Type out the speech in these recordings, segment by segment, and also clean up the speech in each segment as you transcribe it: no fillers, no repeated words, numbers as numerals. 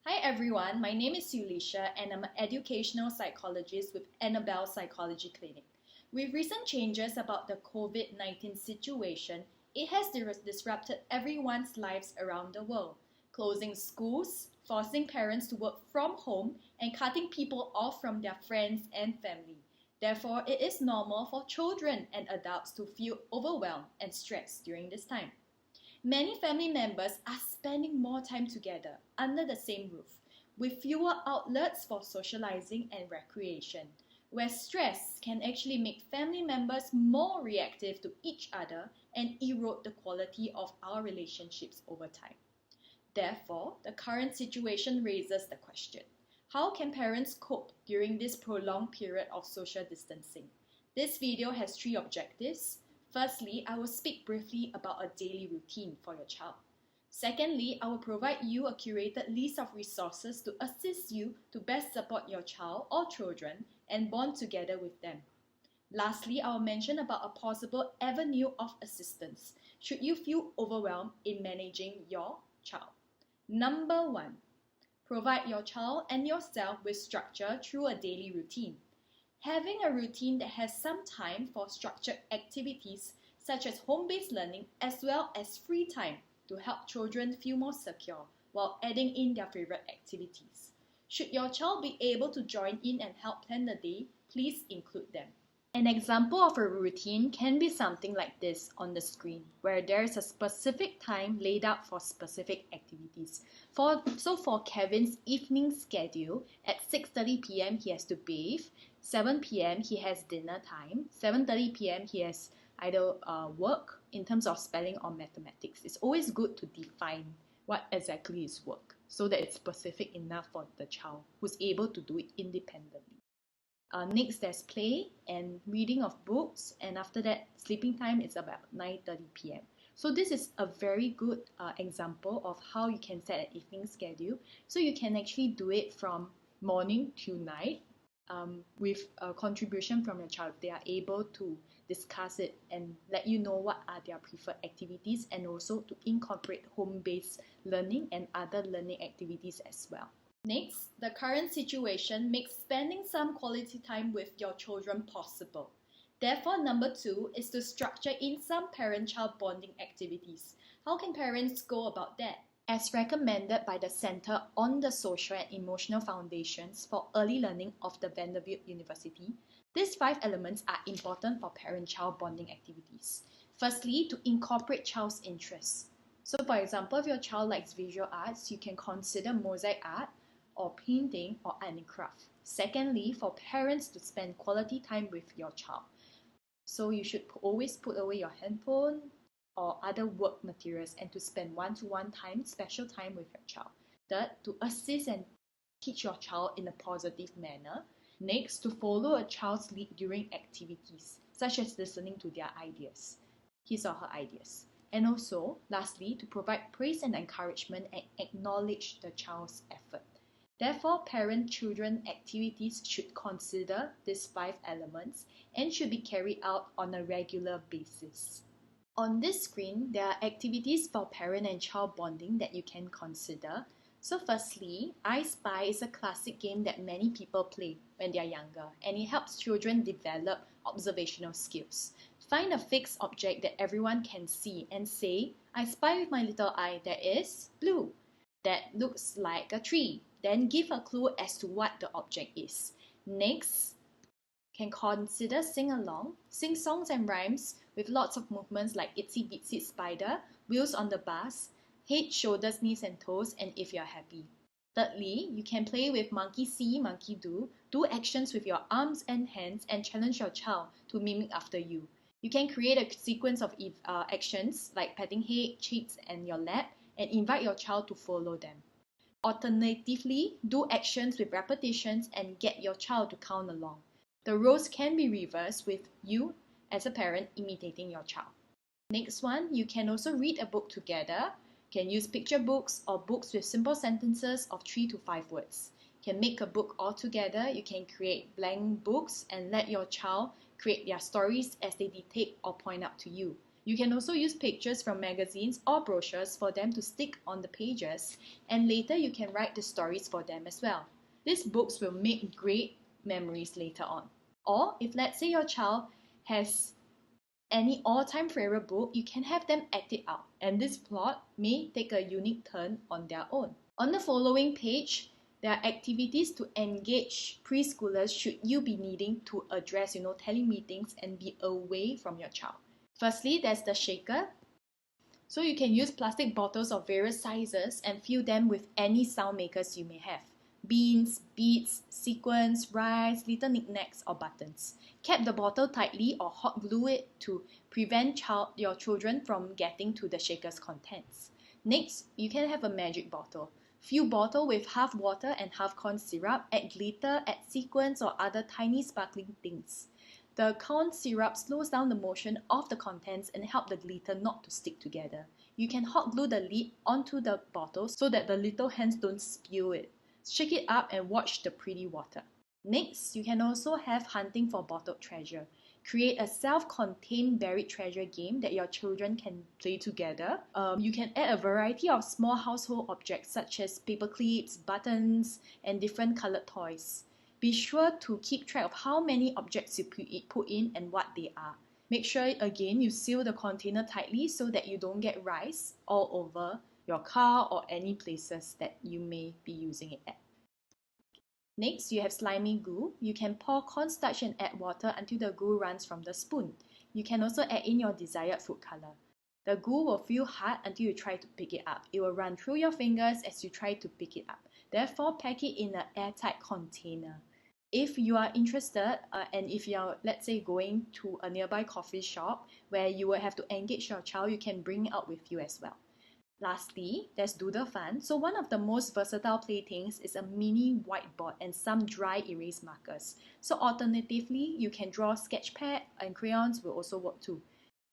Hi everyone, my name is Eulisia and I'm an Educational Psychologist with Annabelle Psychology Clinic. With recent changes about the COVID-19 situation, it has disrupted everyone's lives around the world, closing schools, forcing parents to work from home, and cutting people off from their friends and family. Therefore, it is normal for children and adults to feel overwhelmed and stressed during this time. Many family members are spending more time together under the same roof, with fewer outlets for socializing and recreation, where stress can actually make family members more reactive to each other and erode the quality of our relationships over time. Therefore, the current situation raises the question: how can parents cope during this prolonged period of social distancing? This video has three objectives. Firstly, I will speak briefly about a daily routine for your child. Secondly, I will provide you a curated list of resources to assist you to best support your child or children and bond together with them. Lastly, I will mention about a possible avenue of assistance should you feel overwhelmed in managing your child. Number 1. Provide your child and yourself with structure through a daily routine. Having a routine that has some time for structured activities such as home-based learning as well as free time to help children feel more secure while adding in their favorite activities. Should your child be able to join in and help plan the day, please include them. An example of a routine can be something like this on the screen, where there is a specific time laid out for specific activities. So for Kevin's evening schedule, at 6:30 p.m. he has to bathe, 7 p.m. he has dinner time, 7:30 p.m. he has either work in terms of spelling or mathematics. It's always good to define what exactly is work so that it's specific enough for the child who's able to do it independently. Next, there's play and reading of books, and after that, sleeping time is about 9:30 p.m. So this is a very good example of how you can set an evening schedule. So you can actually do it from morning to night with a contribution from your child. They are able to discuss it and let you know what are their preferred activities, and also to incorporate home-based learning and other learning activities as well. Next, the current situation makes spending some quality time with your children possible. Therefore, number 2 is to structure in some parent-child bonding activities. How can parents go about that? As recommended by the Center on the Social and Emotional Foundations for Early Learning of the Vanderbilt University, these 5 elements are important for parent-child bonding activities. Firstly, to incorporate child's interests. So for example, if your child likes visual arts, you can consider mosaic art, or painting, or art and craft. Secondly, for parents to spend quality time with your child. So you should always put away your handphone or other work materials and to spend one-to-one time, special time with your child. Third, to assist and teach your child in a positive manner. Next, to follow a child's lead during activities, such as listening to their ideas, his or her ideas. And also, lastly, to provide praise and encouragement and acknowledge the child's effort. Therefore, parent-children activities should consider these 5 elements and should be carried out on a regular basis. On this screen, there are activities for parent and child bonding that you can consider. So firstly, I Spy is a classic game that many people play when they are younger, and it helps children develop observational skills. Find a fixed object that everyone can see and say, I spy with my little eye that is blue. That looks like a tree. Then give a clue as to what the object is. Next, can consider sing-along. Sing songs and rhymes with lots of movements like Itsy Bitsy Spider, Wheels on the Bus, Head, Shoulders, Knees and Toes, and If You're Happy. Thirdly, you can play with Monkey See, Monkey do actions with your arms and hands, and challenge your child to mimic after you. You can create a sequence of actions like patting head, cheeks, and your lap, and invite your child to follow them. Alternatively, do actions with repetitions and get your child to count along. The roles can be reversed with you as a parent imitating your child. Next one, you can also read a book together. You can use picture books or books with simple sentences of 3 to 5 words. You can make a book all together. You can create blank books and let your child create their stories as they dictate or point out to you. You can also use pictures from magazines or brochures for them to stick on the pages, and later you can write the stories for them as well. These books will make great memories later on. Or if let's say your child has any all-time favorite book, you can have them act it out, and this plot may take a unique turn on their own. On the following page, there are activities to engage preschoolers should you be needing to address, telemeetings and be away from your child. Firstly, there's the shaker. So you can use plastic bottles of various sizes and fill them with any sound makers you may have. Beans, beads, sequins, rice, little knickknacks or buttons. Cap the bottle tightly or hot glue it to prevent your children from getting to the shaker's contents. Next, you can have a magic bottle. Fill bottle with half water and half corn syrup, add glitter, add sequins or other tiny sparkling things. The corn syrup slows down the motion of the contents and help the glitter not to stick together. You can hot glue the lid onto the bottle so that the little hands don't spill it. Shake it up and watch the pretty water. Next, you can also have hunting for bottled treasure. Create a self-contained buried treasure game that your children can play together. You can add a variety of small household objects such as paper clips, buttons, and different colored toys. Be sure to keep track of how many objects you put in and what they are. Make sure, again, you seal the container tightly so that you don't get rice all over your car or any places that you may be using it at. Next, you have slimy glue. You can pour cornstarch and add water until the glue runs from the spoon. You can also add in your desired food color. The glue will feel hard until you try to pick it up. It will run through your fingers as you try to pick it up. Therefore, pack it in an airtight container. If you are interested and if you're, let's say, going to a nearby coffee shop where you will have to engage your child, you can bring it out with you as well. Lastly, there's Doodle Fun. So one of the most versatile playthings is a mini whiteboard and some dry erase markers. So alternatively, you can draw sketch pad and crayons will also work too.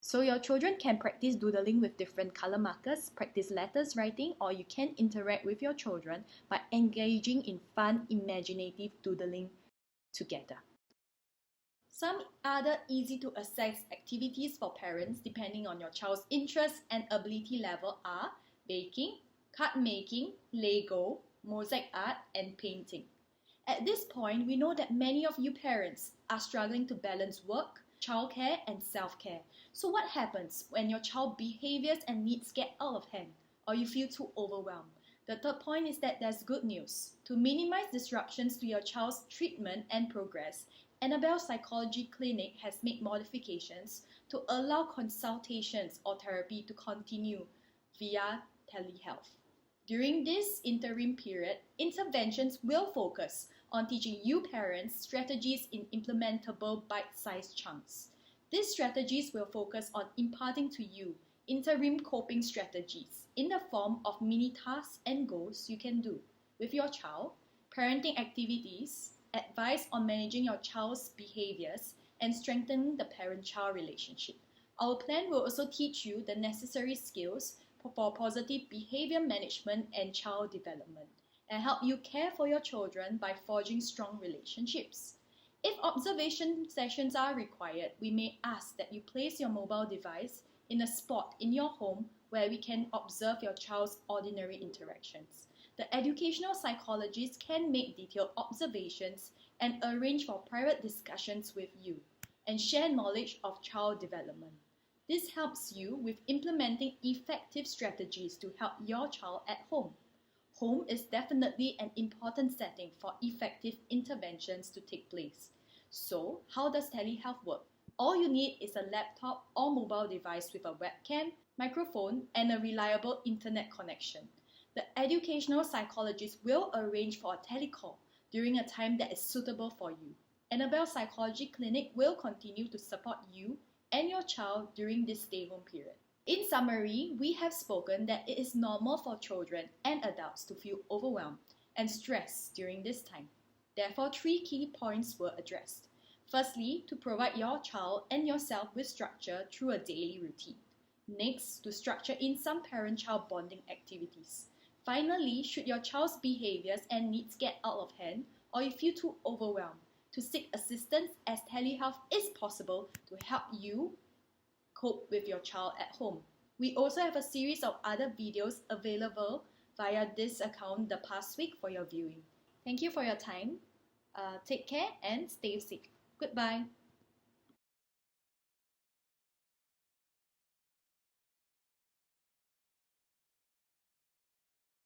So your children can practice doodling with different color markers, practice letters writing, or you can interact with your children by engaging in fun, imaginative doodling together. Some other easy to access activities for parents depending on your child's interest and ability level are baking, card making, Lego, mosaic art, and painting. At this point, we know that many of you parents are struggling to balance work, childcare, and self-care. So what happens when your child behaviors and needs get out of hand or you feel too overwhelmed? The third point is that there's good news. To minimize disruptions to your child's treatment and progress, Annabelle Psychology Clinic has made modifications to allow consultations or therapy to continue via telehealth. During this interim period, interventions will focus on teaching you parents strategies in implementable bite-sized chunks. These strategies will focus on imparting to you interim coping strategies in the form of mini tasks and goals you can do with your child, parenting activities, advice on managing your child's behaviors, and strengthening the parent-child relationship. Our plan will also teach you the necessary skills for positive behavior management and child development, and help you care for your children by forging strong relationships. If observation sessions are required, we may ask that you place your mobile device in a spot in your home where we can observe your child's ordinary interactions. The educational psychologist can make detailed observations and arrange for private discussions with you and share knowledge of child development. This helps you with implementing effective strategies to help your child at home. Home is definitely an important setting for effective interventions to take place. So, how does telehealth work? All you need is a laptop or mobile device with a webcam, microphone, and a reliable internet connection. The educational psychologist will arrange for a telecall during a time that is suitable for you. Annabelle Psychology Clinic will continue to support you and your child during this stay-home period. In summary, we have spoken that it is normal for children and adults to feel overwhelmed and stressed during this time. Therefore, 3 key points were addressed. Firstly, to provide your child and yourself with structure through a daily routine. Next, to structure in some parent-child bonding activities. Finally, should your child's behaviors and needs get out of hand or you feel too overwhelmed, to seek assistance as telehealth is possible to help you cope with your child at home. We also have a series of other videos available via this account the past week for your viewing. Thank you for your time. Take care and stay safe. Goodbye.